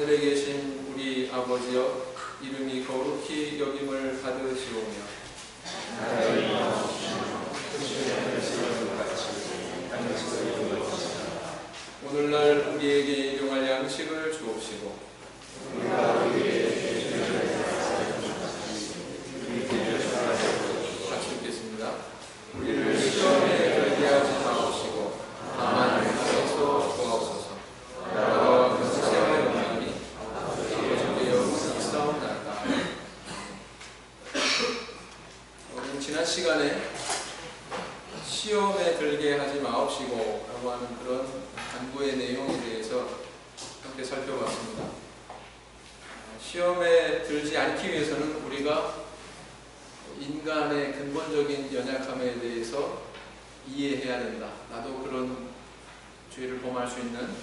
하늘에 계신 우리 아버지여, 이름이 거룩히 여김을 받으시오며 오늘날 우리에게 일용할 양식을 주옵시고 같이 읽겠습니다. 우리를 시험에 들게 하지 마옵시고 다만 악에서 구하옵소서. 나라와 권세와 영광이 아버지께 영원히 있사옵나이다. 지난 시간에 시험에 들게 하지 마옵시고 라고 하는 그런 간구의 내용에 대해서 함께 살펴봤습니다. 시험에 들지 않기 위해서는 우리가 인간의 근본적인 연약함에 대해서 이해해야 된다. 나도 그런 죄를 범할 수 있는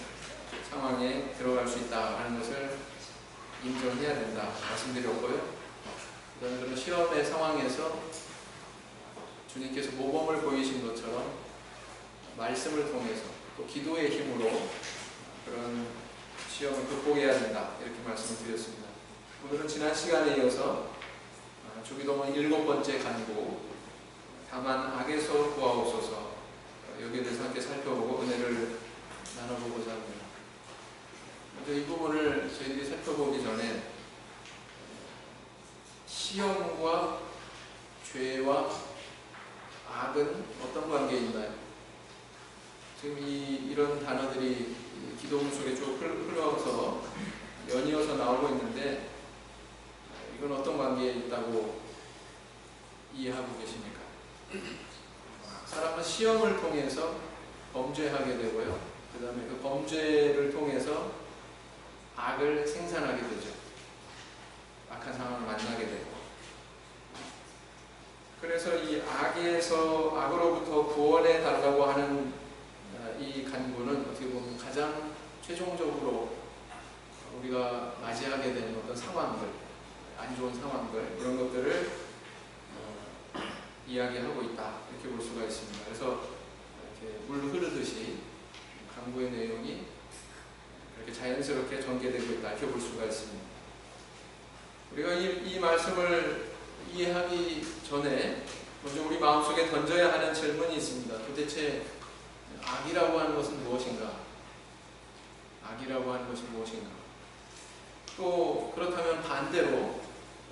상황에 들어갈 수 있다 하는 것을 인정해야 된다 말씀드렸고요. 그런 시험의 상황에서 주님께서 모범을 보이신 것처럼 말씀을 통해서 또 기도의 힘으로 그런 시험을 극복해야 된다 이렇게 말씀을 드렸습니다. 오늘은 지난 시간에 이어서 주기도문 7번째 간구 다만 악에서 구하옵소서 여기에 대해서 함께 살펴보고 은혜를 나눠보고자 합니다. 먼저 이 부분을 저희들이 살펴보기 전에 시험과 죄와 악은 어떤 관계에 있나요? 지금 이런 단어들이 기도문 속에 쭉 흘러서 연이어서 나오고 있는데 이건 어떤 관계에 있다고 이해하고 계십니까? 사람은 시험을 통해서 범죄하게 되고요. 그 다음에 그 범죄를 통해서 악을 생산하게 되죠. 악한 상황을 만나게 되고. 그래서 이 악으로부터 구원해 달라고 하는 이 간구는 어떻게 보면 가장 최종적으로 우리가 맞이하게 되는 어떤 상황들, 안 좋은 상황들, 이런 것들을 이야기하고 있다 이렇게 볼 수가 있습니다. 그래서 이렇게 물 흐르듯이 간구의 내용이 이렇게 자연스럽게 전개되고 있다 이렇게 볼 수가 있습니다. 우리가 이 말씀을 이해하기 전에 먼저 우리 마음속에 던져야 하는 질문이 있습니다. 도대체 악이라고 하는 것은 무엇인가? 악이라고 하는 것이 무엇인가? 또 그렇다면 반대로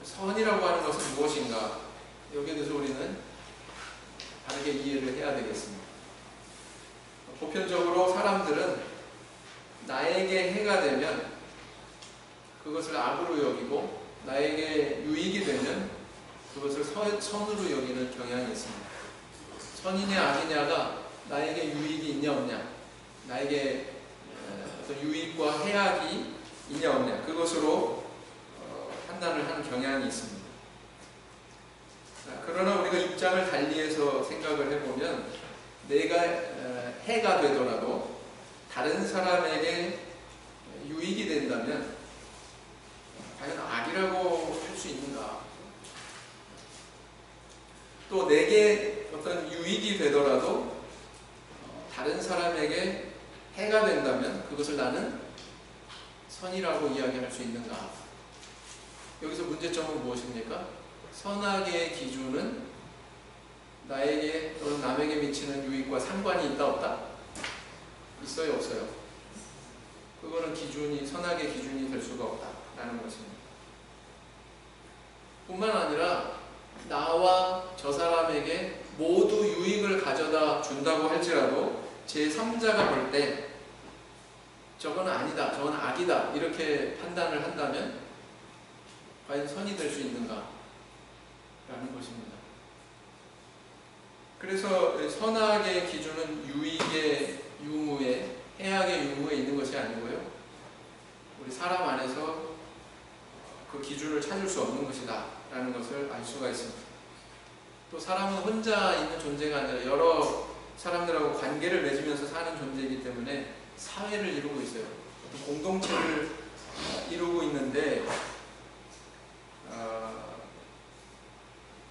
선이라고 하는 것은 무엇인가? 여기에 대해서 우리는 다르게 이해를 해야 되겠습니다. 보편적으로 사람들은 나에게 해가 되면 그것을 악으로 여기고 나에게 유익이 되면 그것을 선으로 여기는 경향이 있습니다. 선이냐 악이냐가 나에게 유익이 있냐 없냐, 나에게 어떤 유익과 해악이 있냐 없냐, 그것으로 판단을 하는 경향이 있습니다. 그러나 우리가 입장을 달리해서 생각을 해보면 내가 해가 되더라도 다른 사람에게 유익이 된다면 과연 악이라고 할 수 있는가? 또 내게 어떤 유익이 되더라도 다른 사람에게 해가 된다면 그것을 나는 선이라고 이야기할 수 있는가? 여기서 문제점은 무엇입니까? 선악의 기준은 나에게 또는 남에게 미치는 유익과 상관이 있다 없다? 있어요 없어요? 그거는 선악의 기준이 될 수가 없다라는 것입니다. 뿐만 아니라 나와 저 사람에게 모두 유익을 가져다 준다고 할지라도 제3자가 볼 때 저건 아니다, 저건 악이다 이렇게 판단을 한다면 과연 선이 될 수 있는가? 라는 것입니다. 그래서 선악의 기준은 유익의 유무에, 해악의 유무에 있는 것이 아니고요. 우리 사람 안에서 그 기준을 찾을 수 없는 것이다 라는 것을 알 수가 있습니다. 또 사람은 혼자 있는 존재가 아니라 여러 사람들하고 관계를 맺으면서 사는 존재이기 때문에 사회를 이루고 있어요. 어떤 공동체를 이루고 있는데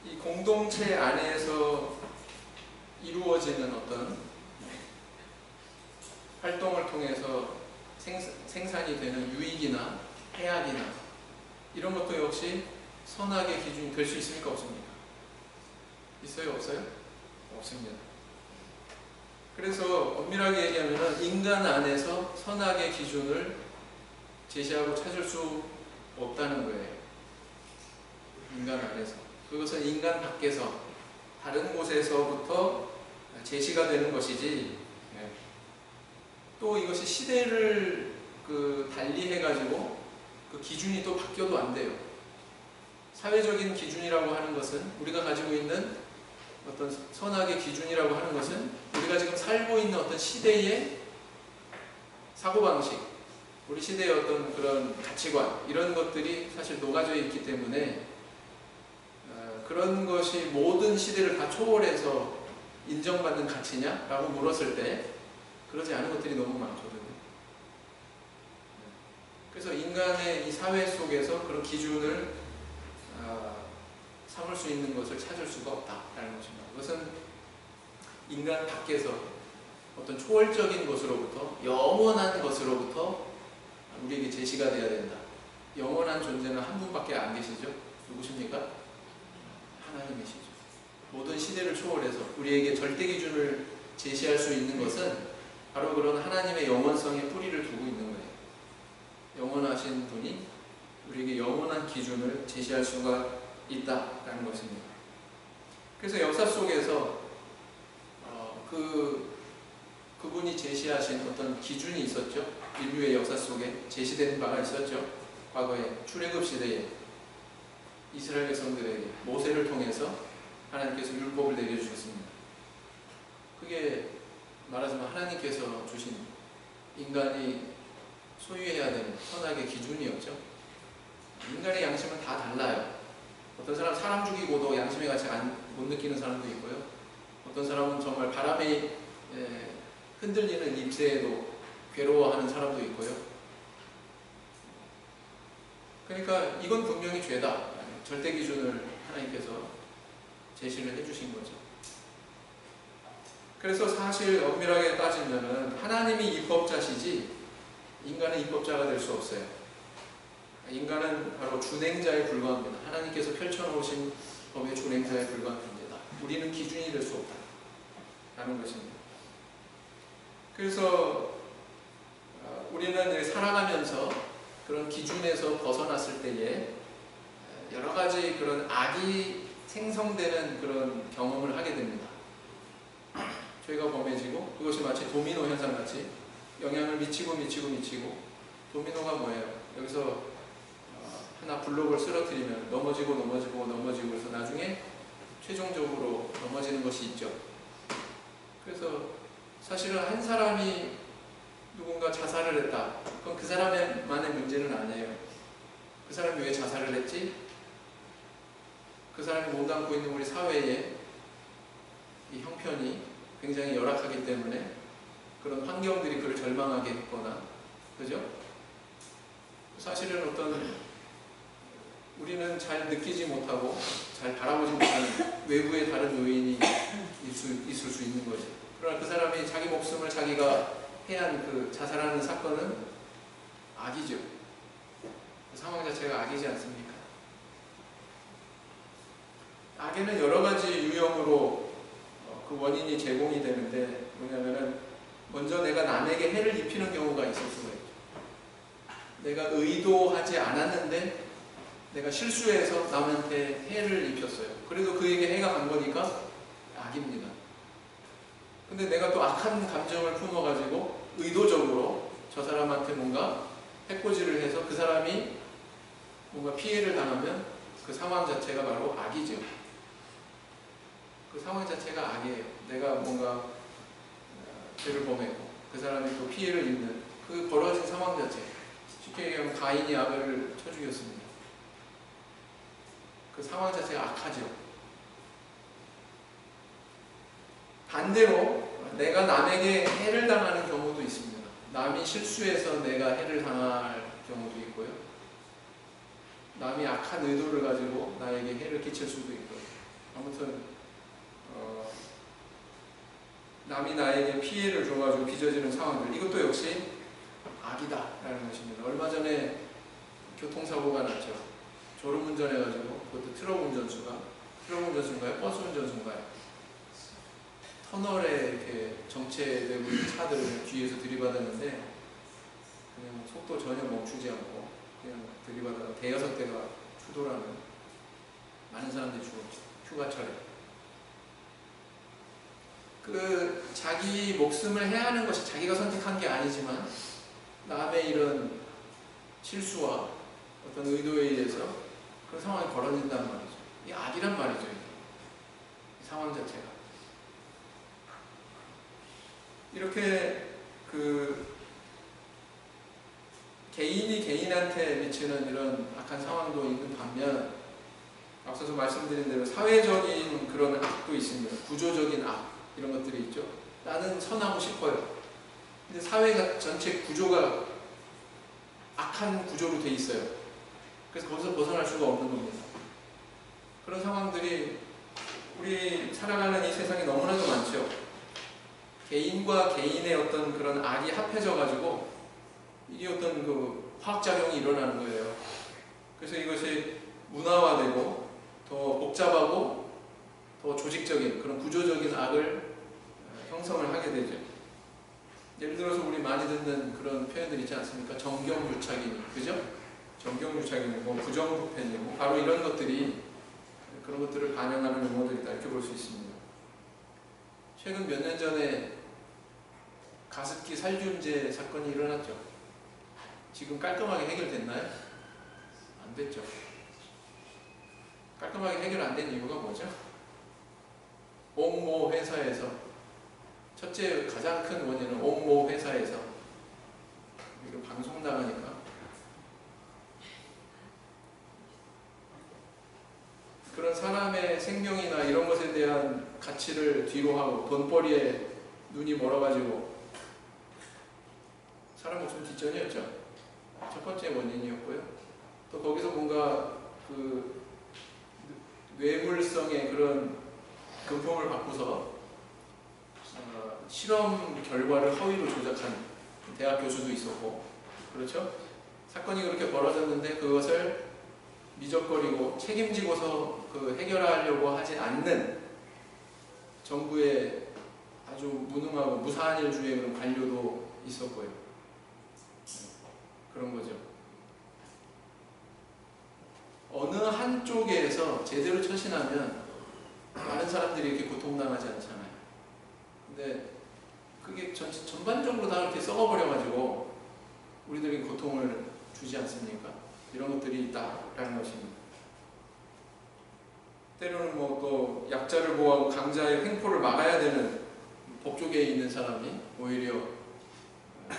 이 공동체 안에서 이루어지는 어떤 활동을 통해서 생산이 되는 유익이나 해악이나 이런 것도 역시 선악의 기준이 될 수 있습니까? 없습니까? 있어요? 없어요? 없습니다. 그래서 엄밀하게 얘기하면 인간 안에서 선악의 기준을 제시하고 찾을 수 없다는 거예요. 인간 안에서. 그것은 인간 밖에서 다른 곳에서부터 제시가 되는 것이지, 또 이것이 시대를 달리해가지고 그 기준이 또 바뀌어도 안 돼요. 사회적인 기준이라고 하는 것은, 우리가 가지고 있는 어떤 선악의 기준이라고 하는 것은 우리가 지금 살고 있는 어떤 시대의 사고방식, 우리 시대의 어떤 그런 가치관, 이런 것들이 사실 녹아져 있기 때문에 그런 것이 모든 시대를 다 초월해서 인정받는 가치냐? 라고 물었을 때 그러지 않은 것들이 너무 많거든요. 그래서 인간의 이 사회 속에서 그런 기준을 삼을 수 있는 것을 찾을 수가 없다라는 것입니다. 그것은 인간 밖에서 어떤 초월적인 것으로부터, 영원한 것으로부터 우리에게 제시가 되어야 된다. 영원한 존재는 한 분밖에 안 계시죠? 누구십니까? 하나님이시죠. 모든 시대를 초월해서 우리에게 절대 기준을 제시할 수 있는 것은 바로 그런 하나님의 영원성에 뿌리를 두고 있는 거예요. 영원하신 분이 우리에게 영원한 기준을 제시할 수가 있다라는 것입니다. 그래서 역사 속에서 그분이 제시하신 어떤 기준이 있었죠. 인류의 역사 속에 제시된 바가 있었죠. 과거에 출애굽 시대에 이스라엘 백성들에게 모세를 통해서 하나님께서 율법을 내려주셨습니다. 그게 말하자면 하나님께서 주신 인간이 소유해야 되는 선악의 기준이었죠. 인간의 양심은 다 달라요. 어떤 사람은 사람 죽이고도 양심의 가치 못 느끼는 사람도 있고요. 어떤 사람은 정말 바람에 흔들리는 잎새에도 괴로워하는 사람도 있고요. 그러니까 이건 분명히 죄다. 절대 기준을 하나님께서 제시를 해주신 거죠. 그래서 사실 엄밀하게 따지면은 하나님이 입법자시지 인간은 입법자가 될 수 없어요. 인간은 바로 준행자에 불과합니다. 하나님께서 펼쳐놓으신 법의 준행자에 불과한 존재다. 우리는 기준이 될 수 없다라는 것입니다. 그래서 우리는 살아가면서 그런 기준에서 벗어났을 때에 여러 가지 그런 악이 생성되는 그런 경험을 하게 됩니다. 죄가 범해지고 그것이 마치 도미노 현상같이 영향을 미치고 도미노가 뭐예요? 여기서 하나 블록을 쓰러뜨리면 넘어지고 그래서 나중에 최종적으로 넘어지는 것이 있죠. 그래서 사실은 한 사람이 누군가 자살을 했다. 그건 그 사람만의 문제는 아니에요. 그 사람이 왜 자살을 했지? 그 사람이 몸담고 있는 우리 사회의 이 형편이 굉장히 열악하기 때문에 그런 환경들이 그를 절망하게 했거나, 그죠? 사실은 우리는 잘 느끼지 못하고 잘 바라보지 못하는 외부의 다른 요인이 있을 수 있는 거죠. 그러나 그 사람이 자기 목숨을 자기가 해한 그 자살하는 사건은 악이죠. 그 상황 자체가 악이지 않습니까? 악에는 여러 가지 유형으로 그 원인이 제공이 되는데, 뭐냐면은 먼저 내가 남에게 해를 입히는 경우가 있을 수가 있죠. 내가 의도하지 않았는데 내가 실수해서 남한테 해를 입혔어요. 그래도 그에게 해가 간 거니까 악입니다. 근데 내가 또 악한 감정을 품어가지고 의도적으로 저 사람한테 뭔가 해코지를 해서 그 사람이 뭔가 피해를 당하면 그 상황 자체가 바로 악이죠. 그 상황 자체가 악이에요. 내가 뭔가 죄를 범했고 그 사람이 또 피해를 입는 그 벌어진 상황 자체. 쉽게 얘기하면 가인이 아벨을 쳐 죽였습니다. 그 상황 자체가 악하죠. 반대로 내가 남에게 해를 당하는 경우도 있습니다. 남이 실수해서 내가 해를 당할 경우도 있고요. 남이 악한 의도를 가지고 나에게 해를 끼칠 수도 있고요. 아무튼 남이 나에게 피해를 줘가지고 빚어지는 상황들, 이것도 역시 악이다라는 것입니다. 얼마 전에 교통사고가 났죠. 졸음운전해가지고 그것도 트럭 운전수인가요? 버스 운전수인가요? 터널에 이렇게 정체되고 있는 차들을 뒤에서 들이받았는데 그냥 속도 전혀 멈추지 않고 그냥 들이받아서 대여섯 대가 추돌하는 많은 사람들이 죽었죠. 휴가철에. 그 자기 목숨을 해하는 것이 자기가 선택한 게 아니지만 남의 이런 실수와 어떤 의도에 의해서 그런 상황이 벌어진다는 말이죠. 이게 악이란 말이죠. 이 상황 자체가. 이렇게 그 개인이 개인한테 미치는 이런 악한 상황도 있는 반면 앞서서 말씀드린 대로 사회적인 그런 악도 있습니다. 구조적인 악 이런 것들이 있죠. 나는 선하고 싶어요. 근데 사회가 전체 구조가 악한 구조로 돼 있어요. 그래서 거기서 벗어날 수가 없는 겁니다. 그런 상황들이 우리 살아가는 이 세상에 너무나도 많죠. 개인과 개인의 어떤 그런 악이 합해져 가지고 이게 어떤 그 화학작용이 일어나는 거예요. 그래서 이것이 문화화되고 더 복잡하고 더 조직적인 그런 구조적인 악을 형성을 하게 되죠. 예를 들어서 우리 많이 듣는 그런 표현들 있지 않습니까? 정경유착이니, 그죠? 정경유착이고 부정부패이고 바로 이런 것들이 그런 것들을 반영하는 용어들이다 이렇게 볼 수 있습니다. 최근 몇 년 전에 가습기 살균제 사건이 일어났죠. 지금 깔끔하게 해결됐나요? 안 됐죠. 깔끔하게 해결 안 된 이유가 뭐죠? 옥모 회사에서 첫째 가장 큰 원인은 옥모 회사에서 이거 방송 나가니까 그런 사람의 생명이나 이런 것에 대한 가치를 뒤로 하고 돈벌이에 눈이 멀어가지고 사람 목숨 뒷전이었죠. 첫 번째 원인이었고요. 또 거기서 뭔가 그 뇌물성의 그런 금품을 받고서 실험 결과를 허위로 조작한 대학 교수도 있었고, 그렇죠? 사건이 그렇게 벌어졌는데 그것을 미적거리고 책임지고서 그 해결하려고 하지 않는 정부의 아주 무능하고 무사한 일주의 그런 관료도 있었고요. 그런 거죠. 어느 한쪽에서 제대로 처신하면 많은 사람들이 이렇게 고통당하지 않잖아요. 근데 그게 전반적으로 다 이렇게 썩어버려가지고 우리들에게 고통을 주지 않습니까? 이런 것들이 있다라는 것입니다. 때로는 뭐 또 약자를 보호하고 강자의 횡포를 막아야 되는 법조계에 있는 사람이 오히려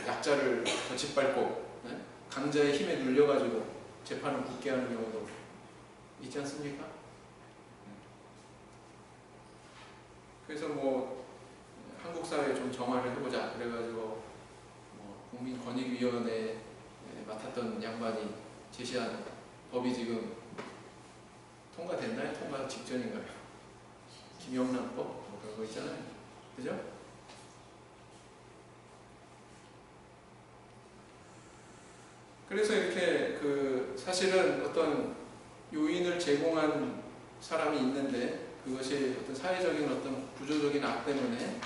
약자를 더 짓밟고 강자의 힘에 눌려가지고 재판을 붙게 하는 경우도 있지 않습니까? 그래서 뭐 한국 사회에 좀 정화를 해보자 그래가지고 뭐 국민권익위원회에 맡았던 양반이 제시한 법이 지금 통과됐나요? 통과 직전인가요? 김영란법? 뭐 그런 거 있잖아요. 그죠? 그래서 이렇게 그 사실은 어떤 요인을 제공한 사람이 있는데 그것이 어떤 사회적인 어떤 구조적인 악 때문에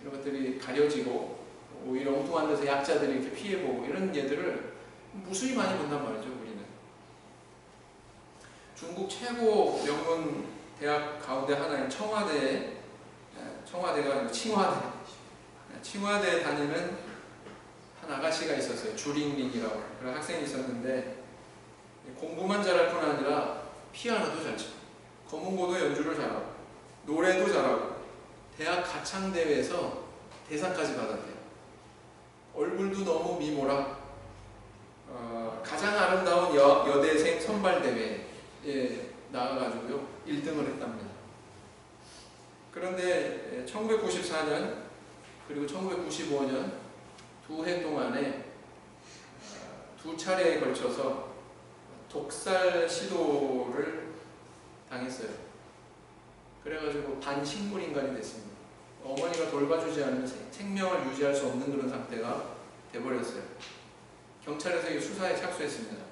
이런 것들이 가려지고 오히려 엉뚱한 데서 약자들이 이렇게 피해보고 이런 예들을 무수히 많이 본단 말이죠. 우리는 중국 최고 명문 대학 가운데 하나인 청와대가 아니고 칭화대에 다니는 한 아가씨가 있었어요. 주링링이라고 그런 학생이 있었는데 공부만 잘할 뿐 아니라 피아노도 잘 치고 거문고도 연주를 잘하고 노래도 잘하고 대학 가창대회에서 대상까지 받았대요. 얼굴도 너무 미모라 가장 아름다운 여대생 선발대회에 나가가지고요 1등을 했답니다. 그런데 1994년 그리고 1995년 두 해 동안에 두 차례에 걸쳐서 독살 시도를 당했어요. 그래가지고 반식물인간이 됐습니다. 어머니가 돌봐주지 않으면 생명을 유지할 수 없는 그런 상태가 돼버렸어요. 경찰에서 이 수사에 착수했습니다.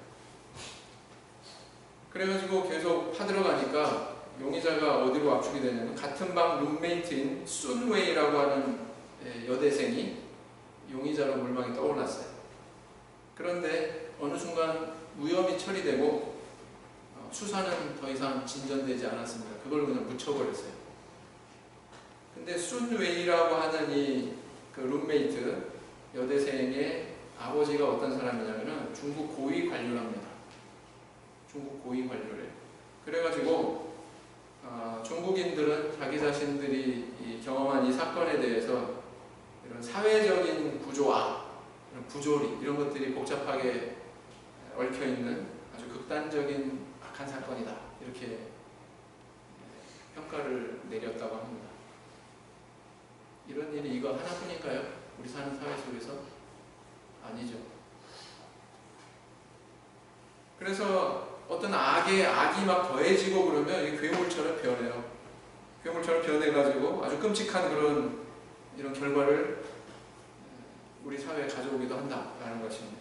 그래가지고 계속 파들어가니까 용의자가 어디로 압축이 되냐면 같은 방 룸메이트인 순웨이라고 하는 여대생이 용의자로 물망이 떠올랐어요. 그런데 어느 순간 무혐의 처리되고 수사는 더 이상 진전되지 않았습니다. 그걸 그냥 묻혀버렸어요. 근데 순웨이라고 하는 이 그 룸메이트 여대생의 아버지가 어떤 사람이냐면은 중국 고위 관료랍니다. 중국 고위 관료래. 그래가지고 중국인들은 자기 자신들이 경험한 이 사건에 대해서 이런 사회적인 구조와 이런 부조리 이런 것들이 복잡하게 얽혀있는 아주 극단적인 악한 사건이다 이렇게 평가를 내렸다고 합니다. 이런 일이 이거 하나뿐인가요? 우리 사는 사회 속에서? 아니죠. 그래서 어떤 악이 막 더해지고 그러면 이게 괴물처럼 변해요. 괴물처럼 변해가지고 아주 끔찍한 그런 이런 결과를 우리 사회에 가져오기도 한다라는 것입니다.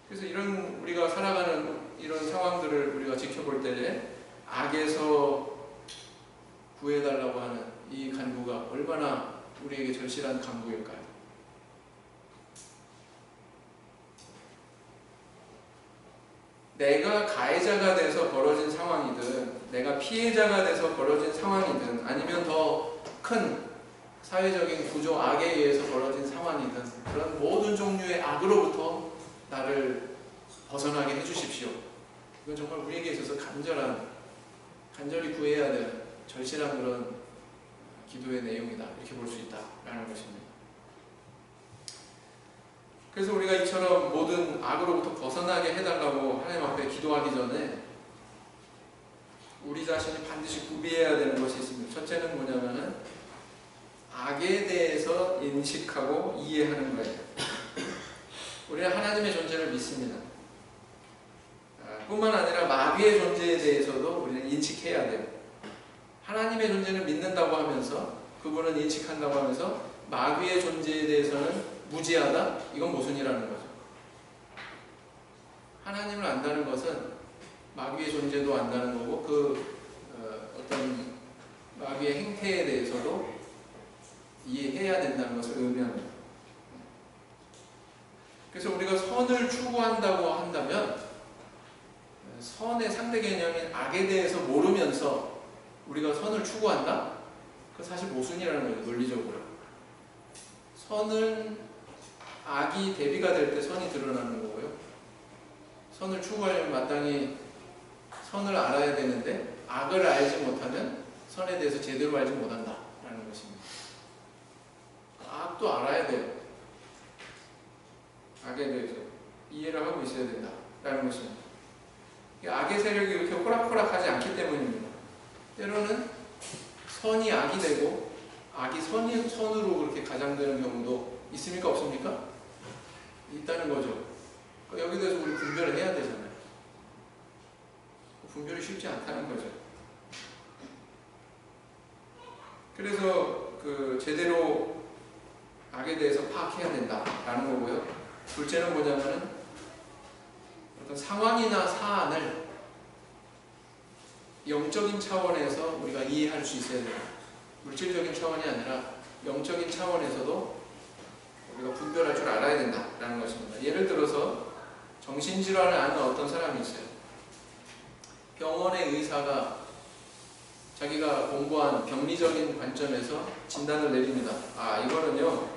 그래서 이런 우리가 살아가는 이런 상황들을 우리가 지켜볼 때에 악에서 구해달라고 하는 이 간구가 얼마나 우리에게 절실한 간구일까요? 내가 가해자가 돼서 벌어진 상황이든 내가 피해자가 돼서 벌어진 상황이든 아니면 더 큰 사회적인 구조 악에 의해서 벌어진 상황이든 그런 모든 종류의 악으로부터 나를 벗어나게 해주십시오. 이건 정말 우리에게 있어서 간절히 구해야 될 절실한 그런 기도의 내용이다. 이렇게 볼 수 있다라는 것입니다. 그래서 우리가 이처럼 모든 악으로부터 벗어나게 해달라고 하나님 앞에 기도하기 전에 우리 자신이 반드시 구비해야 되는 것이 있습니다. 첫째는 뭐냐면은 악에 대해서 인식하고 이해하는 거예요. 우리는 하나님의 존재를 믿습니다. 뿐만 아니라 마귀의 존재에 대해서도 우리는 인식해야 돼요. 하나님의 존재는 믿는다고 하면서 그분은 인식한다고 하면서 마귀의 존재에 대해서는 무지하다? 이건 모순이라는 거죠. 하나님을 안다는 것은 마귀의 존재도 안다는 거고 어떤 마귀의 행태에 대해서도 이해해야 된다는 것을 의미합니다. 그래서 우리가 선을 추구한다고 한다면 선의 상대 개념인 악에 대해서 모르면서 우리가 선을 추구한다? 그건 사실 모순이라는 거죠. 논리적으로. 선은 악이 대비가 될 때 선이 드러나는 거고요. 선을 추구하려면 마땅히 선을 알아야 되는데 악을 알지 못하면 선에 대해서 제대로 알지 못한다라는 것입니다. 악도 알아야 돼요. 악에 대해서 이해를 하고 있어야 된다라는 것입니다. 악의 세력이 이렇게 호락호락하지 않기 때문입니다. 때로는 선이 악이 되고 악이 선으로 그렇게 가장되는 경우도 있습니까? 없습니까? 있다는 거죠. 여기 대해서 우리 분별을 해야 되잖아요. 분별이 쉽지 않다는 거죠. 그래서 제대로 악에 대해서 파악해야 된다라는 거고요. 둘째는 뭐냐면은 어떤 상황이나 사안을 영적인 차원에서 우리가 이해할 수 있어야 돼요. 물질적인 차원이 아니라 영적인 차원에서도 우리가 분별할 줄 알아야 된다라는 것입니다. 예를 들어서 정신질환을 앓는 어떤 사람이 있어요. 병원의 의사가 자기가 공부한 병리적인 관점에서 진단을 내립니다. 이거는요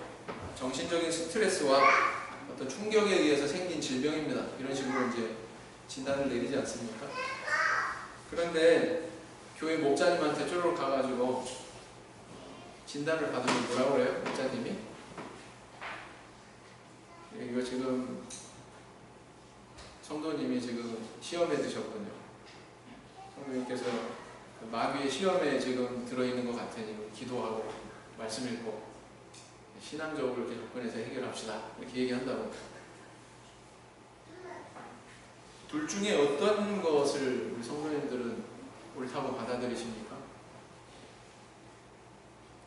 정신적인 스트레스와 어떤 충격에 의해서 생긴 질병입니다. 이런 식으로 이제 진단을 내리지 않습니까? 그런데 교회 목자님한테 쪼르륵 가가지고 진단을 받으면 뭐라고 그래요? 목자님이? 이거 지금 성도님이 지금 시험에 드셨군요. 성도님께서 마귀의 시험에 지금 들어있는 것 같으니 기도하고 말씀 읽고 신앙적으로 이렇게 접근해서 해결합시다. 이렇게 얘기한다고. 둘 중에 어떤 것을 우리 성도님들은 옳다고 받아들이십니까?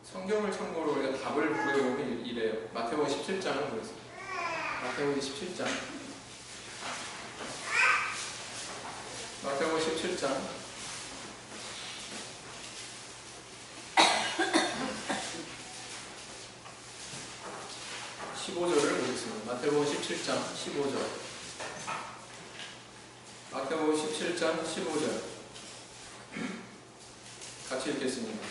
성경을 참고로 우리가 답을 구해보면 이래요. 마태복음 17장을 보겠습니다. 마태복음 17장. 마태복음 17장. 15절을 보겠습니다. 마태복음 17장 15절. 마태복음 17장 15절. 같이 읽겠습니다.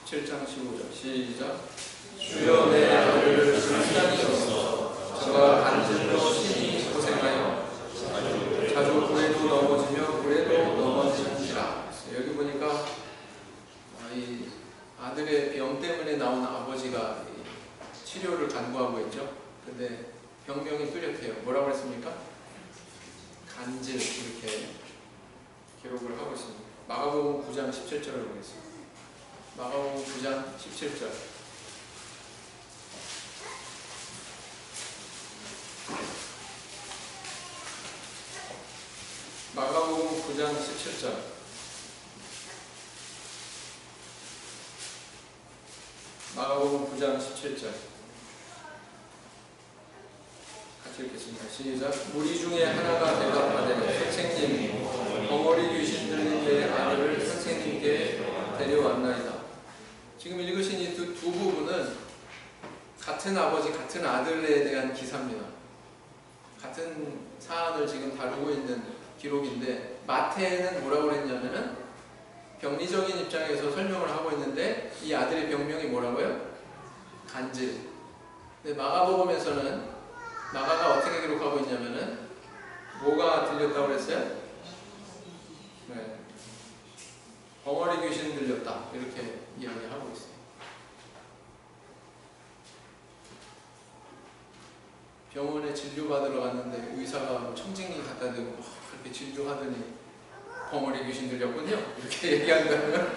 17장 15절. 시작. 주여 내 아들을 불쌍히여서 저가 간질로 심히 고생하여 자주 불에도 넘어지며 불에도 넘어지니라. 여기 보니까 이 아들의 병 때문에 나온 아버지가 치료를 간구하고 있죠. 근데 병명이 뚜렷해요. 뭐라고 했습니까? 간질, 이렇게 기록을 하고 있습니다. 마가복음 9장 17절을 보겠습니다. 마가복음 9장 17절. 마가복음 9장 17절. 마가복음 9장 17절. 같이 읽겠습니다. 시작. 무리 중에 하나가 대답하되 선생님, 벙어리 귀신 들린 내 아들을 선생님께 데려왔나이다. 지금 읽으신 이 두 부분은 같은 아버지, 같은 아들에 대한 기사입니다. 같은 사안을 지금 다루고 있는 기록인데, 마태는 뭐라고 그랬냐면은 병리적인 입장에서 설명을 하고 있는데 이 아들의 병명이 뭐라고요? 간질. 근데 마가복음에서는 마가가 어떻게 기록하고 있냐면은 뭐가 들렸다고 그랬어요? 네. 벙어리 귀신 들렸다, 이렇게 이야기하고 있어요. 병원에 진료받으러 갔는데 의사가 청진기 갖다 대고 그렇게 진료하더니 벙어리 귀신 들렸군요, 이렇게 얘기한다면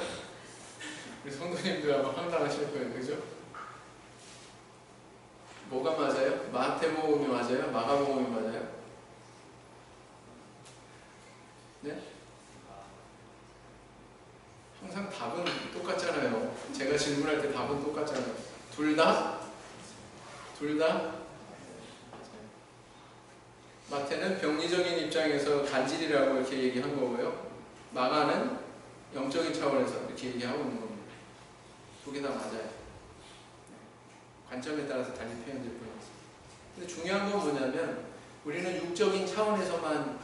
우리 성도님들 아마 황당하실 거예요. 그죠? 뭐가 맞아요? 마태복음이 맞아요? 마가복음이 맞아요? 네? 항상 답은 똑같잖아요. 제가 질문할 때 답은 똑같잖아요. 둘 다? 둘 다? 마태는 병리적인 입장에서 간질이라고 이렇게 얘기한 거고요. 마가는 영적인 차원에서 이렇게 얘기하고 있는 겁니다. 두 개 다 맞아요. 관점에 따라서 달리 표현될 뿐이었어요. 근데 중요한 건 뭐냐면 우리는 육적인 차원에서만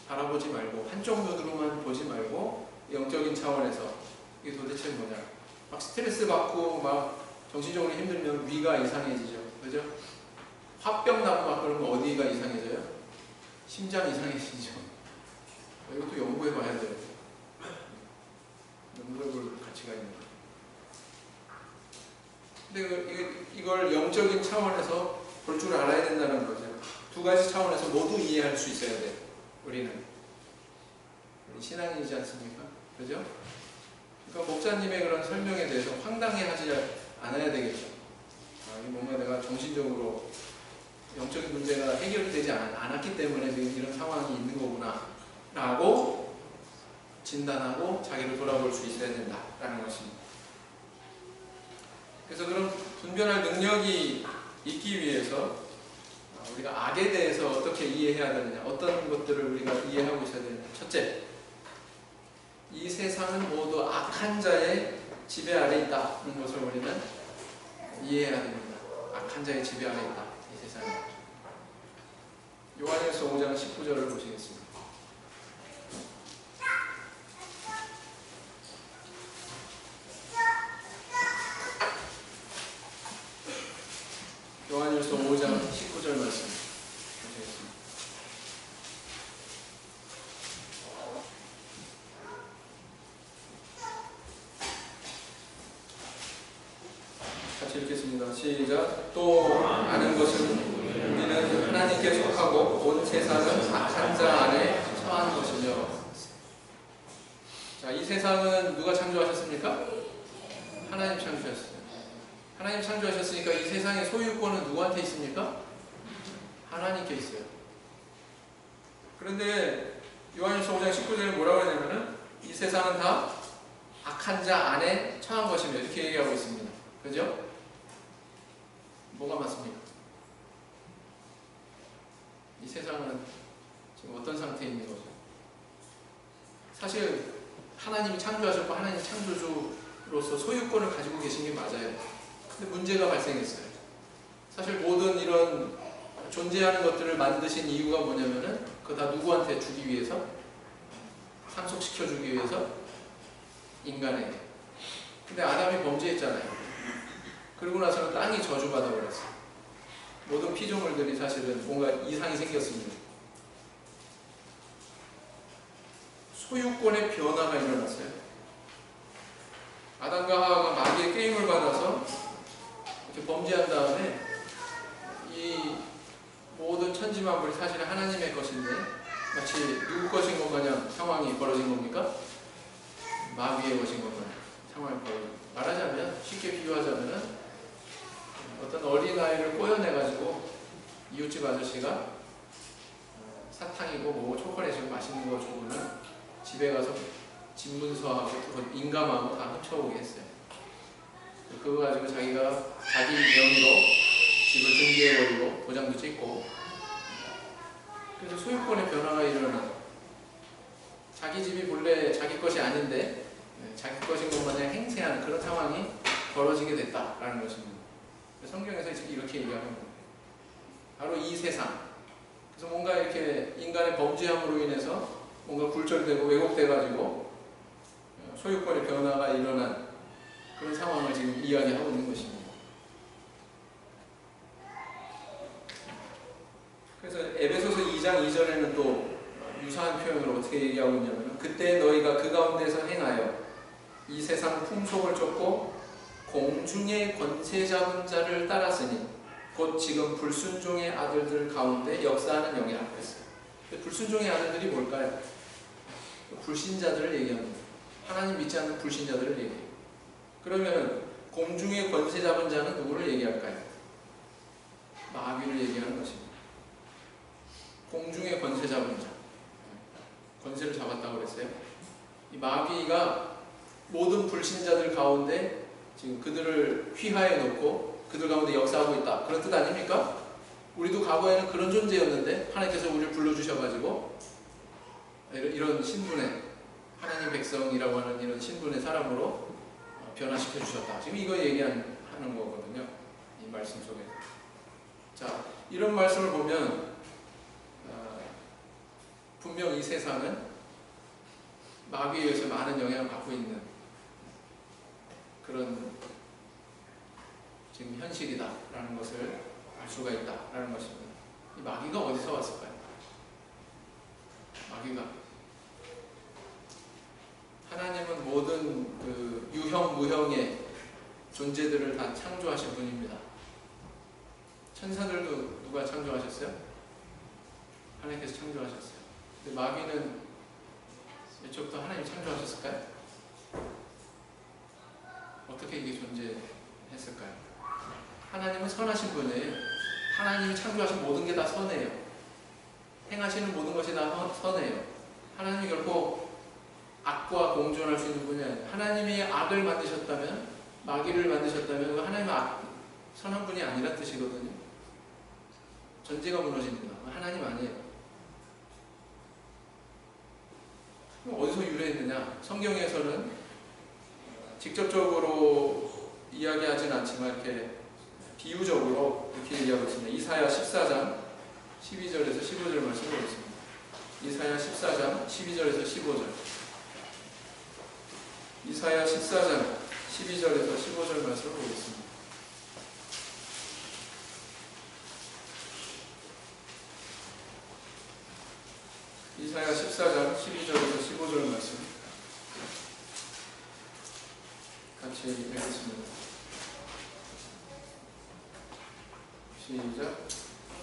바라보지 말고, 한쪽 눈으로만 보지 말고 영적인 차원에서 이게 도대체 뭐냐. 막 스트레스 받고 막 정신적으로 힘들면 위가 이상해지죠. 그죠? 화병 나고 막 그러면 어디가 이상해져요? 심장 이상해지죠. 이것도 연구해 봐야 돼요. 연구해 볼 가치가 있는 거예요. 근데 이걸 영적인 차원에서 볼 줄 알아야 된다는 거죠. 두 가지 차원에서 모두 이해할 수 있어야 돼요. 우리는 신앙이지 않습니까? 그죠? 그러니까 목사님의 그런 설명에 대해서 황당해하지 않아야 되겠죠. 뭔가 내가 정신적으로 영적인 문제가 해결이 되지 않았기 때문에 지금 이런 상황이 있는 거구나 라고 진단하고 자기를 돌아볼 수 있어야 된다라는 것입니다. 그래서 그런 분별할 능력이 있기 위해서 우리가 악에 대해서 어떻게 이해해야 되느냐, 어떤 것들을 우리가 이해하고 있어야 되느냐. 첫째, 이 세상은 모두 악한 자의 지배 아래 있다는 것을 우리는 이해해야 됩니다. 악한 자의 지배 아래 있다, 이 세상에. 요한일서 5장 19절을 보시겠습니다. 요한일서 5장 19절 말씀 보시겠습니다. 같이 읽겠습니다. 시작. 또 아는 것은 우리는 하나님께 속하고 온 세상은 악한 자 안에 처한 것이며. 자, 이 세상은 누가 창조하셨습니까? 하나님 창조하셨어요. 하나님 창조하셨으니까 이 세상의 소유권은 누구한테 있습니까? 하나님께 있어요. 그런데 요한일서 5장 19절에 뭐라고 하냐면은 이 세상은 다 악한 자 안에 처한 것이며, 이렇게 얘기하고 있습니다. 그죠? 뭐가 맞습니까? 세상은 지금 어떤 상태에 있는 거죠? 사실 하나님이 창조하셨고 하나님 창조주로서 소유권을 가지고 계신 게 맞아요. 근데 문제가 발생했어요. 사실 모든 이런 존재하는 것들을 만드신 이유가 뭐냐면은 그거 다 누구한테 주기 위해서? 상속시켜 주기 위해서 인간에게. 근데 아담이 범죄했잖아요. 그러고 나서는 땅이 저주받아 버렸어요. 모든 피조물들이 사실은 뭔가 이상이 생겼습니다. 소유권의 변화가 일어났어요. 아담과 하와가 마귀의 게임을 받아서 이렇게 범죄한 다음에 이 모든 천지만물이 사실 하나님의 것인데 마치 누구 것인 것 마냥 상황이 벌어진 겁니까? 마귀의 것인 것 마냥 상황이 벌어진 겁니다. 말하자면 쉽게 비유하자면 어떤 어린아이를 꼬여내가지고 이웃집 아저씨가 사탕이고 뭐 초콜릿이고 맛있는 거 주고는 집에 가서 집문서하고 인감하고 다 훔쳐오게 했어요. 그거 가지고 자기가 자기 명의로 집을 등기해버리고 도장도 찍고, 그래서 소유권의 변화가 일어나 자기 집이 본래 자기 것이 아닌데 자기 것인 것 마냥 행세하는 그런 상황이 벌어지게 됐다라는 것입니다. 성경에서 이렇게 얘기하는 거예요. 바로 이 세상. 그래서 뭔가 이렇게 인간의 범죄함으로 인해서 뭔가 굴절되고 왜곡돼가지고 소유권의 변화가 일어난 그런 상황을 지금 이야기하고 있는 것입니다. 그래서 에베소서 2장 2절에는 또 유사한 표현으로 어떻게 얘기하고 있냐면, 그때 너희가 그 가운데서 행하여 이 세상 풍속을 쫓고 공중의 권세 잡은 자를 따랐으니 곧 지금 불순종의 아들들 가운데 역사하는 영이라고 했어요. 불순종의 아들들이 뭘까요? 불신자들을 얘기합니다. 하나님 믿지 않는 불신자들을 얘기해요. 그러면 공중의 권세 잡은 자는 누구를 얘기할까요? 마귀를 얘기하는 것입니다. 공중의 권세 잡은 자, 권세를 잡았다고 그랬어요. 이 마귀가 모든 불신자들 가운데 지금 그들을 휘하에 놓고 그들 가운데 역사하고 있다, 그런 뜻 아닙니까? 우리도 과거에는 그런 존재였는데 하나님께서 우리를 불러주셔가지고 이런 신분의 하나님 백성이라고 하는 이런 신분의 사람으로 변화시켜 주셨다. 지금 이거 얘기하는 거거든요. 이 말씀 속에. 자, 이런 말씀을 보면 분명 이 세상은 마귀에 의해서 많은 영향을 받고 있는 그런 지금 현실이다라는 것을 알 수가 있다라는 것입니다. 이 마귀가 어디서 왔을까요? 마귀가, 하나님은 모든 그 유형 무형의 존재들을 다 창조하신 분입니다. 천사들도 누가 창조하셨어요? 하나님께서 창조하셨어요. 근데 마귀는 이쪽부터 하나님이 창조하셨을까요? 어떻게 이게 존재했을까요? 하나님은 선하신 분이에요. 하나님이 창조하신 모든 게 다 선해요. 행하시는 모든 것이 다 선해요. 하나님이 결코 악과 공존할 수 있는 분이 아니에요. 하나님이 악을 만드셨다면, 마귀를 만드셨다면 하나님은 선한 분이 아니란 뜻이거든요. 전제가 무너집니다. 하나님 아니에요. 어디서 유래했느냐? 성경에서는 직접적으로 이야기하진 않지만 이렇게 비유적으로 이렇게 얘기하고 있습니다. 이사야 14장 12절에서 15절 말씀을 보겠습니다. 이사야 14장 12절에서 15절. 이사야 14장 12절에서 15절 말씀을 보겠습니다. 이사야 14장 12절에서 15절 말씀 같이 읽겠습니다. 시작.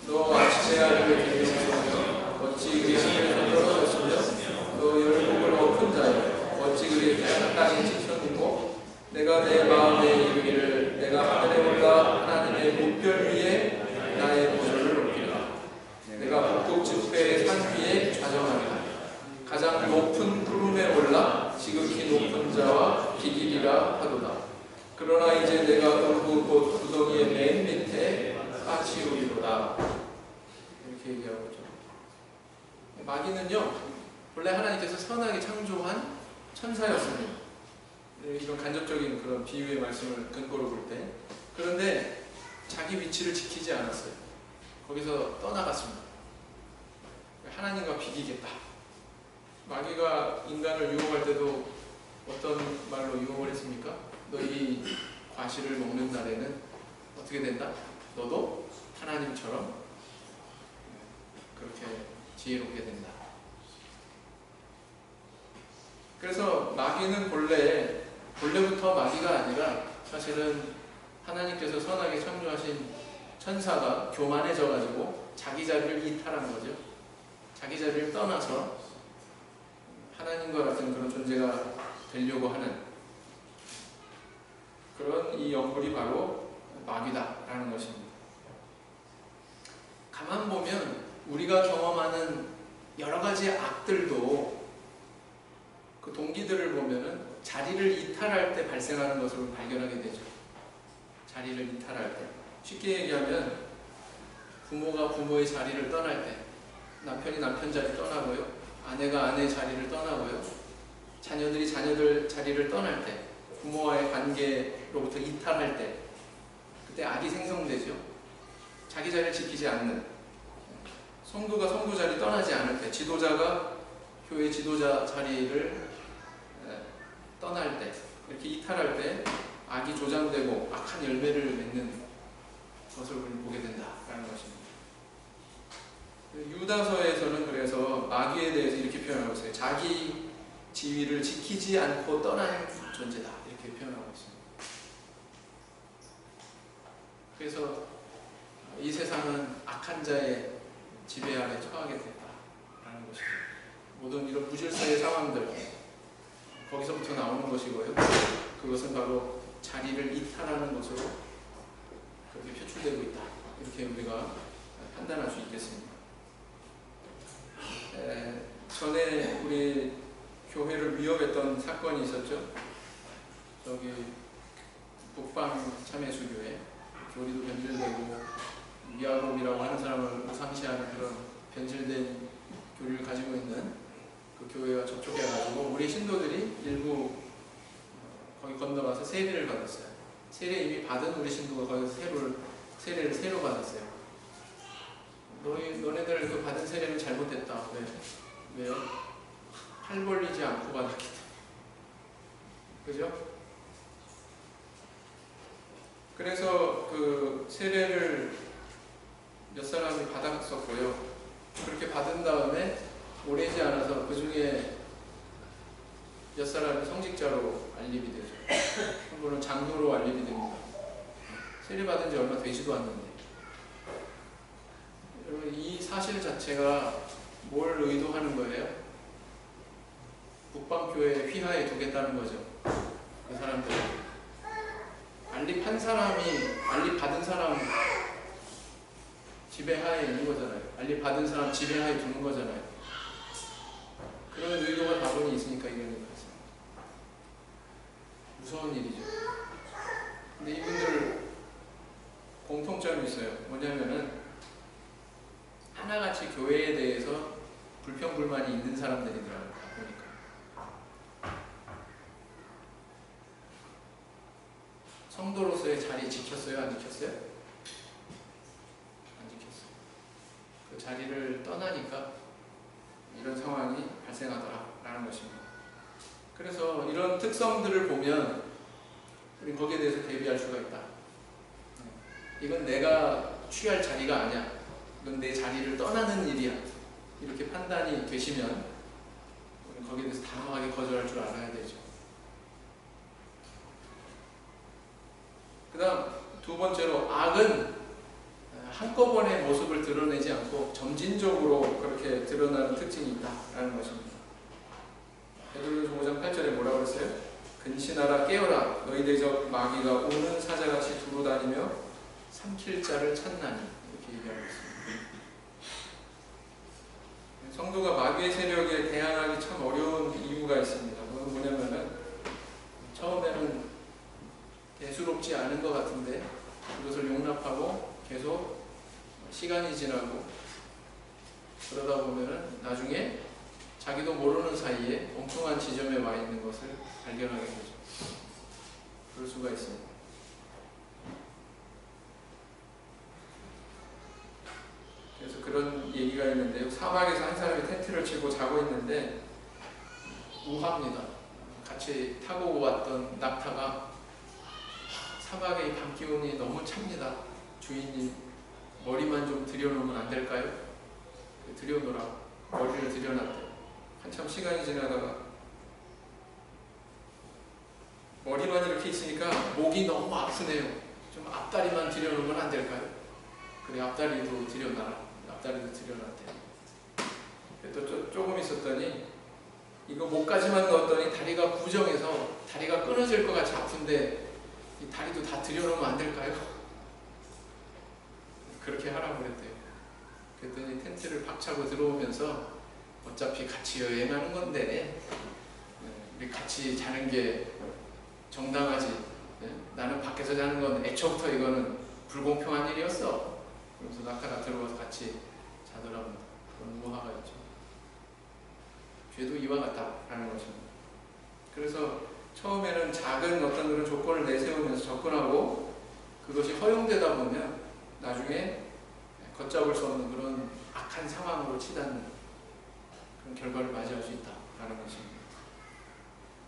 너 아치세아를 대리하며 어찌 그리 하늘에서 떨어졌으며 너 열국을 엎은 자여 어찌 그리 땅에 지쳤는고 내가 내 마음에 이르기를 내가 하늘에 올라 하나님의 목별 위에 나의 보좌를 높이라. 내가 북극 지폐의 산 위에 좌정하리라. 가장 높은 구름에 올라 지극히 높은 자와 비기리라 하도다. 그러나 이제 내가 울고 곧 구덩이의 맨 밑에 까치우리로다. 이렇게 얘기하고 있죠. 마귀는요, 원래 하나님께서 선하게 창조한 천사였습니다. 이런 간접적인 그런 비유의 말씀을 근거로 볼 때. 그런데 자기 위치를 지키지 않았어요. 거기서 떠나갔습니다. 하나님과 비기겠다. 마귀가 인간을 유혹할 때도 어떤 말로 유혹을 했습니까? 너 이 과실을 먹는 날에는 어떻게 된다? 너도 하나님처럼 그렇게 지혜롭게 된다. 그래서 마귀는 본래부터 마귀가 아니라 사실은 하나님께서 선하게 창조하신 천사가 교만해져가지고 자기 자리를 이탈한 거죠. 자기 자리를 떠나서 하나님과 같은 그런 존재가 되려고 하는 그런 이 영불이 바로 마귀다라는 것입니다. 가만 보면 우리가 경험하는 여러 가지 악들도 그 동기들을 보면은 자리를 이탈할 때 발생하는 것으로 발견하게 되죠. 자리를 이탈할 때. 쉽게 얘기하면 부모가 부모의 자리를 떠날 때, 남편이 남편 자리 떠나고요, 아내가 아내 자리를 떠나고요, 자녀들이 자녀들 자리를 떠날 때, 부모와의 관계로부터 이탈할 때, 그때 악이 생성되죠. 자기 자리를 지키지 않는, 성도가 성도 자리 떠나지 않을 때, 지도자가 교회 지도자 자리를 떠날 때, 이렇게 이탈할 때 악이 조장되고 악한 열매를 맺는 것을 보게 된다라는 것입니다. 유다서에서는 그래서 마귀에 대해서 이렇게 표현하고 있어요. 자기 지위를 지키지 않고 떠난 존재다, 이렇게 표현하고 있습니다. 그래서 이 세상은 악한 자의 지배 아래 처하게 됐다라는 것입니다. 모든 이런 무질서의 상황들, 거기서부터 나오는 것이고요. 그것은 바로 자리를 이탈하는 것으로 그렇게 표출되고 있다, 이렇게 우리가 판단할 수 있겠습니다. 전에 우리 교회를 위협했던 사건이 있었죠. 저기 북방 참회수교회, 교리도 변질되고 위아범이라고 하는 사람을 우상시하는 그런 변질된 교리를 가지고 있는 그 교회가 접촉해가지고 우리 신도들이 일부 거기 건너가서 세례를 받았어요. 세례 이미 받은 우리 신도가 거기서 세례를 새로 받았어요. 너네들 그 받은 세례는 잘못됐다. 왜요? 팔 벌리지 않고 받았기 때문에. 그죠? 그래서 그 세례를 몇 사람이 받았었고요. 그렇게 받은 다음에 오래지 않아서 그 중에 몇 사람이 성직자로 알림이 되죠. 한 분은 장로로 알림이 됩니다. 세례 받은 지 얼마 되지도 않는데. 여러분, 이 사실 자체가 뭘 의도하는 거예요? 북방교회 휘하에 두겠다는 거죠. 그 사람들. 알립한 사람이, 알립받은 사람 지배하에 있는 거잖아요. 알립받은 사람 지배하에 두는 거잖아요. 그런 의도가 다분히 있으니까 이런 일이 있어요. 무서운 일이죠. 근데 이분들 공통점이 있어요. 뭐냐면은 하나같이 교회에 대해서 불평불만이 있는 사람들이더라고요. 보니까. 성도로서의 자리 지켰어요? 안 지켰어요? 안 지켰어요. 그 자리를 떠나니까 이런 상황이 발생하더라라는 것입니다. 그래서 이런 특성들을 보면 우리 거기에 대해서 대비할 수가 있다. 이건 내가 취할 자리가 아니야. 이건 내 자리를 떠나는 일이야. 이렇게 판단이 되시면 우리 거기에 대해서 단호하게 거절할 줄 알아야 되죠. 그 다음 두 번째로, 악은 한꺼번에 모습을 드러내지 않고 점진적으로 그렇게 드러나는 특징이 있다라는 것입니다. 베드로전서 5장 8절에 뭐라고 그랬어요? 근신하라, 깨어라, 너희 대적 마귀가 우는 사자같이 두루다니며 삼킬 자를 찾나니, 이렇게 얘기하고 있습니다. 성도가 마귀의 세력에 대항하기 참 어려운 이유가 있습니다. 그건 뭐냐면은 처음에는 대수롭지 않은 것 같은데 그것을 용납하고 계속 시간이 지나고 그러다 보면은 나중에 자기도 모르는 사이에 엉뚱한 지점에 와 있는 것을 발견하게 되죠. 그럴 수가 있습니다. 그래서 그런 얘기가 있는데요. 사막에서 한 사람이 텐트를 치고 자고 있는데 우합니다. 같이 타고 왔던 낙타가 사막의 밤 기온이 너무 찹니다. 주인이 머리만 좀 들여놓으면 안 될까요? 들여놓으라고 머리를 들여놨대요. 한참 시간이 지나다가 머리만 이렇게 있으니까 목이 너무 아프네요. 좀 앞다리만 들여놓으면 안 될까요? 그래 앞다리도 들여놔라. 앞다리도 들여놨대요. 또 조금 있었더니 이거 목까지만 넣었더니 다리가 부정해서 다리가 끊어질 것 같이 아픈데 이 다리도 다 들여놓으면 안 될까요? 그렇게 하라고 그랬대요. 그랬더니 텐트를 팍 차고 들어오면서 어차피 같이 여행하는 건데 우리 같이 자는 게 정당하지. 나는 밖에서 자는 건 애초부터 이거는 불공평한 일이었어. 그러면서 낙타가 들어와서 같이 자더라고요. 그런 무화가 있죠. 죄도 이와 같다라는 것입니다. 그래서 처음에는 작은 어떤 그런 조건을 내세우면서 접근하고 그것이 허용되다 보면 나중에 걷잡을 수 없는 그런 악한 상황으로 치닫는 그런 결과를 맞이할 수 있다라는 것입니다.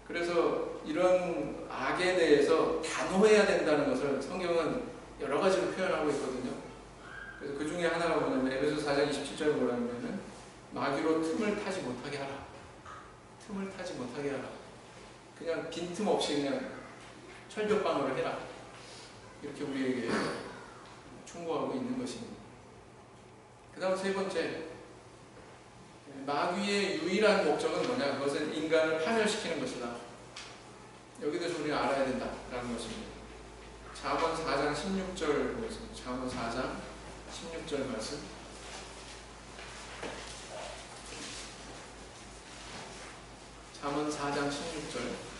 그래서 이런 악에 대해서 단호해야 된다는 것을 성경은 여러 가지로 표현하고 있거든요. 그래서 그 중에 하나가 뭐냐면 에베소 4장 27절에 뭐라 하면은 마귀로 틈을 타지 못하게 하라. 틈을 타지 못하게 하라. 그냥 빈틈없이 그냥 철벽방어를 해라. 이렇게 우리에게 충고하고 있는 것입니다. 그 다음 세 번째, 마귀의 유일한 목적은 뭐냐? 그것은 인간을 파멸시키는 것이다. 여기도 우리가 알아야 된다라는 것입니다. 잠언 4장 16절 보겠습니다. 잠언 4장 16절 말씀. 잠언 4장 16절.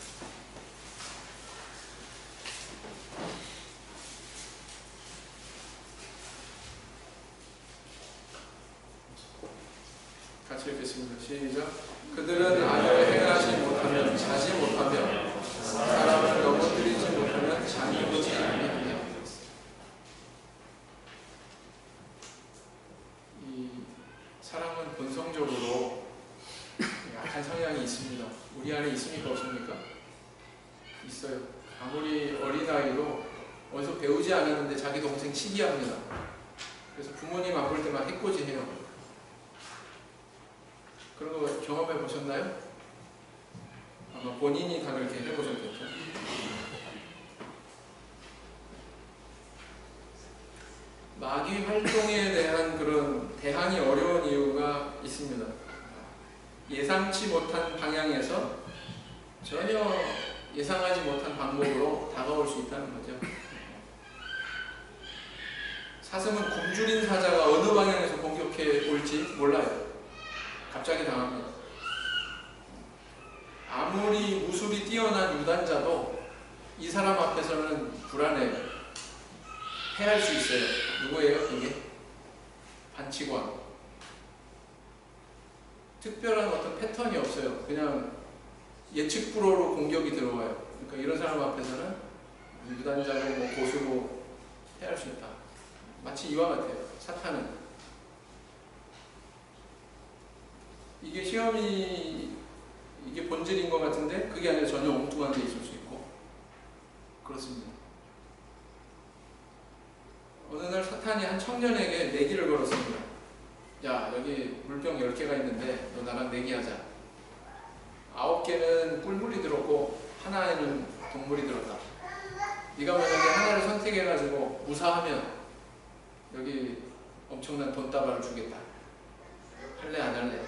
같이 읽겠습니다. 시작. 그들은 악을 행하지 못하면 자지 못하며 사람을 넘어뜨리지 못하면 잠기지 아니하며. 이 사람은 본성적으로 약한 성향이 있습니다. 우리 안에 있습니까? 없습니까? 있어요. 아무리 어린아이도 어디서 배우지 않았는데 자기 동생 시기합니다. 그래서 부모님 안 볼 때만 해코지해요. 그런 거 경험해 보셨나요? 아마 본인이 다 그렇게 해보셨겠죠. 마귀 활동에 대한 그런 대항이 어려운 이유가 있습니다. 예상치 못한 방향에서 전혀 예상하지 못한 방법으로 다가올 수 있다는 거죠. 사슴은 굶주린 사자가 어느 방향에서 공격해 올지 몰라요. 갑자기 당합니다. 아무리 무술이 뛰어난 유단자도 이 사람 앞에서는 불안해요. 패할 수 있어요. 누구예요? 이게? 반치광. 특별한 어떤 패턴이 없어요. 그냥 예측 불허로 공격이 들어와요. 그러니까 이런 사람 앞에서는 유단자고 뭐 고수고 패할 수 있다. 마치 이와 같아요. 사탄은. 이게 시험이 이게 본질인 것 같은데 그게 아니라 전혀 엉뚱한 게 있을 수 있고 그렇습니다. 어느 날 사탄이 한 청년에게 내기를 걸었습니다. 야, 여기 물병 10개가 있는데 너 나랑 내기하자. 9개는 꿀물이 들었고 하나에는 동물이 들었다. 네가 만약에 하나를 선택해가지고 무사하면 여기 엄청난 돈다발을 주겠다. 할래 안 할래?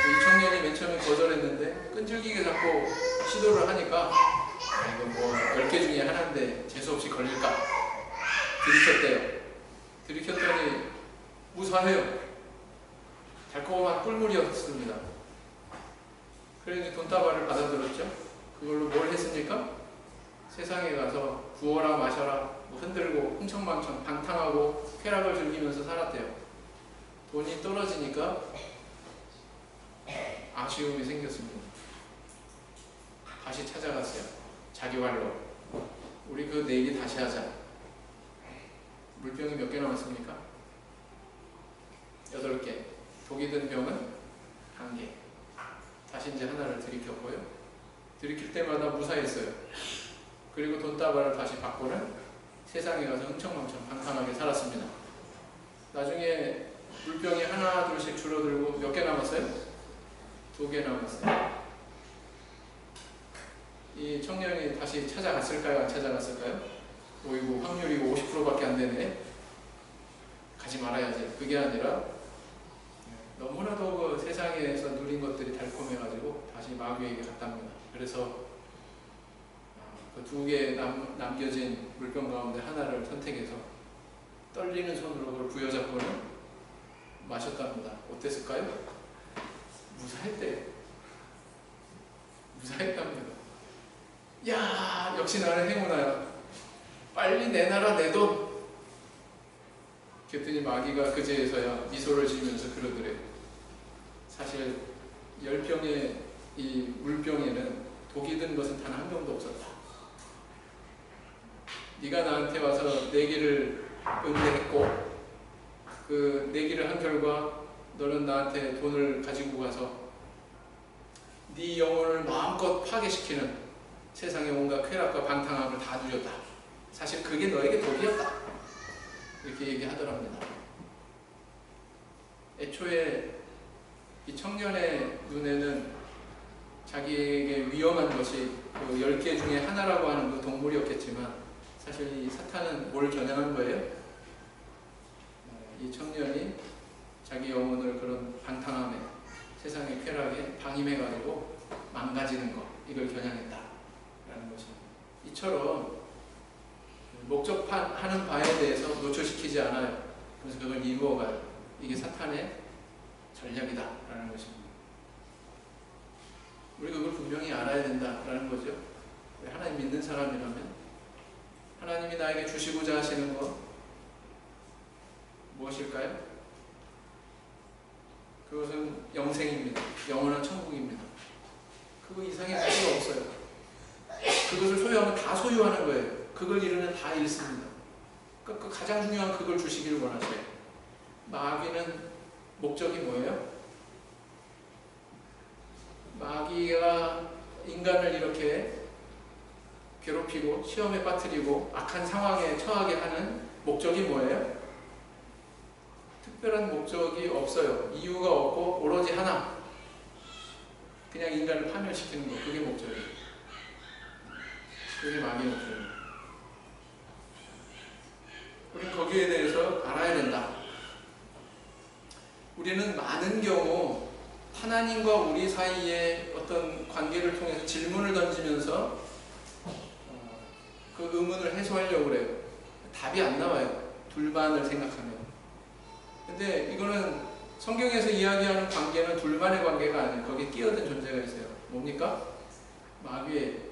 이 청년이 맨 처음에 거절했는데 끈질기게 자꾸 시도를 하니까 이거 뭐 10개 중에 하나인데 재수없이 걸릴까? 들이켰대요. 들이켰더니 무사해요. 달콤한 꿀물이었습니다. 그래서 돈다발을 받아들였죠. 그걸로 뭘 했습니까? 세상에 가서 부어라 마셔라 뭐 흔들고 흥청망청 방탕하고 쾌락을 즐기면서 살았대요. 돈이 떨어지니까 아쉬움이 생겼습니다. 다시 찾아갔어요. 자기 말로. 우리 그 내기 다시 하자. 물병이 몇 개 남았습니까? 8개. 독이 든 병은 1개. 다시 이제 하나를 들이켰고요. 들이킬 때마다 무사했어요. 그리고 돈다발을 다시 받고는 세상에 가서 흥청망청 방탕하게 살았습니다. 나중에 물병이 하나 둘씩 줄어들고 몇 개 남았어요? 2개 남았어요. 이 청년이 다시 찾아갔을까요? 안 찾아갔을까요? 이거 확률이 50%밖에 안 되네. 가지 말아야지. 그게 아니라 너무나도 그 세상에서 누린 것들이 달콤해가지고 다시 마귀에게 갔답니다. 그래서 그 2개 남겨진 물병 가운데 하나를 선택해서 떨리는 손으로 그걸 부여잡고는 마셨답니다. 어땠을까요? 무사했대요. 무사했답니다. 야, 역시 나는 행운아야. 빨리 내놔라 내 돈. 그랬더니 마귀가 그제서야 미소를 지으면서 그러더래요. 사실 10병의 이 물병에는 독이 든 것은 단 한 병도 없었다. 네가 나한테 와서 내기를 응대했고 그 내기를 한 결과 너는 나한테 돈을 가지고 가서 네 영혼을 마음껏 파괴시키는 세상의 온갖 쾌락과 방탕함을 다 누렸다. 사실 그게 너에게 독이었다. 이렇게 얘기하더랍니다. 애초에 이 청년의 눈에는 자기에게 위험한 것이 그 10개 중에 하나라고 하는 그 동물이었겠지만 사실 이 사탄은 뭘 겨냥한 거예요? 이 청년이 자기 영혼을 그런 방탕함에 세상의 쾌락에 방임해가지고 망가지는 것, 이걸 겨냥했다라는 것입니다. 이처럼 목적하는 바에 대해서 노출시키지 않아요. 그래서 그걸 이루어가요. 이게 사탄의 전략이다라는 것입니다. 우리가 그걸 분명히 알아야 된다라는 거죠. 하나님 믿는 사람이라면 하나님이 나에게 주시고자 하시는 것 무엇일까요? 그것은 영생입니다. 영원한 천국입니다. 그거 이상의 가치가 없어요. 그것을 소유하면 다 소유하는 거예요. 그걸 잃으면 다 잃습니다. 그러니까 가장 중요한 그걸 주시기를 원하셔요. 마귀는 목적이 뭐예요? 마귀가 인간을 이렇게 괴롭히고 시험에 빠뜨리고 악한 상황에 처하게 하는 목적이 뭐예요? 특별한 목적이 없어요. 이유가 없고 오로지 하나. 그냥 인간을 파멸시키는 것. 그게 목적이에요. 그게 마귀의 목적이에요. 우리는 거기에 대해서 알아야 된다. 우리는 많은 경우 하나님과 우리 사이의 어떤 관계를 통해서 질문을 던지면서 그 의문을 해소하려고 그래요. 답이 안 나와요. 둘만을 생각하면. 근데 이거는 성경에서 이야기하는 관계는 둘만의 관계가 아니에요. 거기에 끼어든 존재가 있어요. 뭡니까? 마귀의.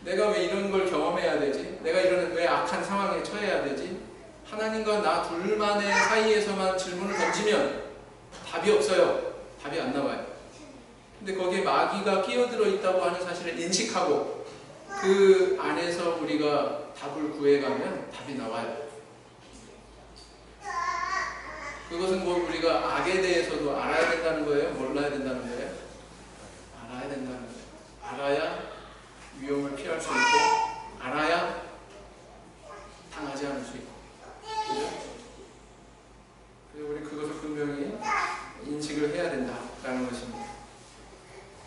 내가 왜 이런 걸 경험해야 되지? 내가 이런 왜 악한 상황에 처해야 되지? 하나님과 나 둘만의 사이에서만 질문을 던지면 답이 없어요. 답이 안 나와요. 근데 거기에 마귀가 끼어들어 있다고 하는 사실을 인식하고 그 안에서 우리가 답을 구해가면 답이 나와요. 그것은 뭐 우리가 악에 대해서도 알아야 된다는 거예요? 몰라야 된다는 거예요? 알아야 된다는 거예요. 알아야 위험을 피할 수 있고 알아야 당하지 않을 수 있고. 그죠? 그래서 우리 그것을 분명히 인식을 해야 된다라는 것입니다.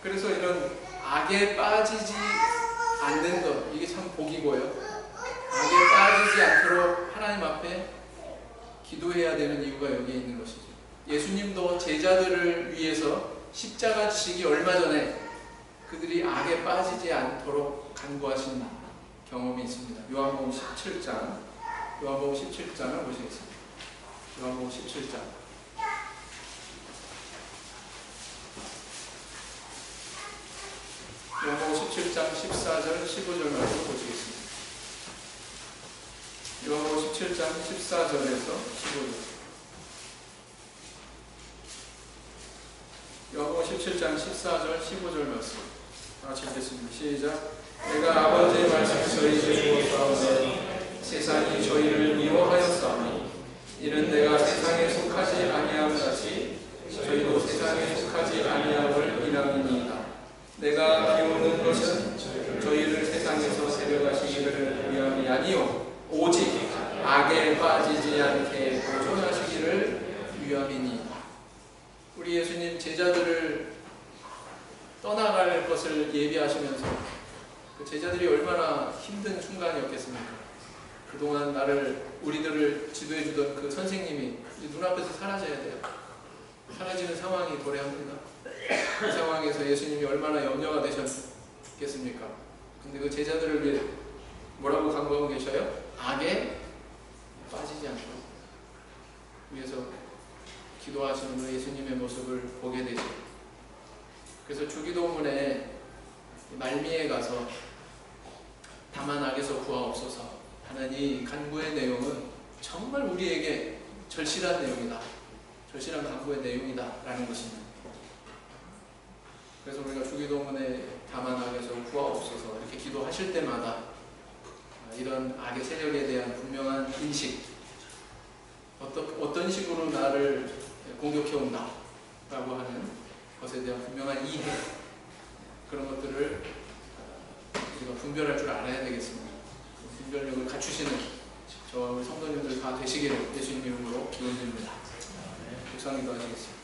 그래서 이런 악에 빠지지 않는 것, 이게 참 복이고요. 악에 빠지지 않도록 하나님 앞에 기도해야 되는 이유가 여기에 있는 것이죠. 예수님도 제자들을 위해서 십자가 지시기 얼마 전에 그들이 악에 빠지지 않도록 간구하신 경험이 있습니다. 요한복음 17장, 요한복음 17장을 보시겠습니다. 요한복음 17장. 요한복음 17장 14절 15절 말씀 보시겠습니다. 요한복음 17장 14절에서 15절. 17장 14절 15절 말씀 같이 읽겠습니다. 시작. 내가 아버지의 말씀을 저희에게 주었사오니 세상이 저희를 미워하였사오니 이는 내가 세상에 속하지 아니함 같이 저희도 세상에 속하지 아니함을 이람이니이다. 내가 비오는 것은 저희를 세상에서 데려가시기를 위함이 아니요 오직 악에 빠지지 않게 보존하시기를 위함이니이다. 우리 예수님 제자들을 떠나갈 것을 예비하시면서 그 제자들이 얼마나 힘든 순간이었겠습니까? 그동안 우리들을 지도해주던 그 선생님이 눈앞에서 사라져야 돼요. 사라지는 상황이 도래합니다. 그 상황에서 예수님이 얼마나 염려가 되셨겠습니까? 근데 그 제자들을 위해 뭐라고 강구하고 계셔요? 악에 빠지지 않도록 위해서 기도하시는 우리 예수님의 모습을 보게 되죠. 그래서 주기도문에 말미에 가서 다만 악에서 구하옵소서 하는 이 간구의 내용은 정말 우리에게 절실한 내용이다. 절실한 간구의 내용이다 라는 것입니다. 그래서 우리가 주기도문에 다만 악에서 구하옵소서 이렇게 기도하실 때마다 이런 악의 세력에 대한 분명한 인식, 어떤 식으로 나를 공격해온다 라고 하는 것에 대한 분명한 이해, 그런 것들을 우리가 분별할 줄 알아야 되겠습니다. 분별력을 갖추시는 저와 우리 성도님들 다 되시기를 예수님 이름으로 기원드립니다. 묵상기도 하시겠습니다.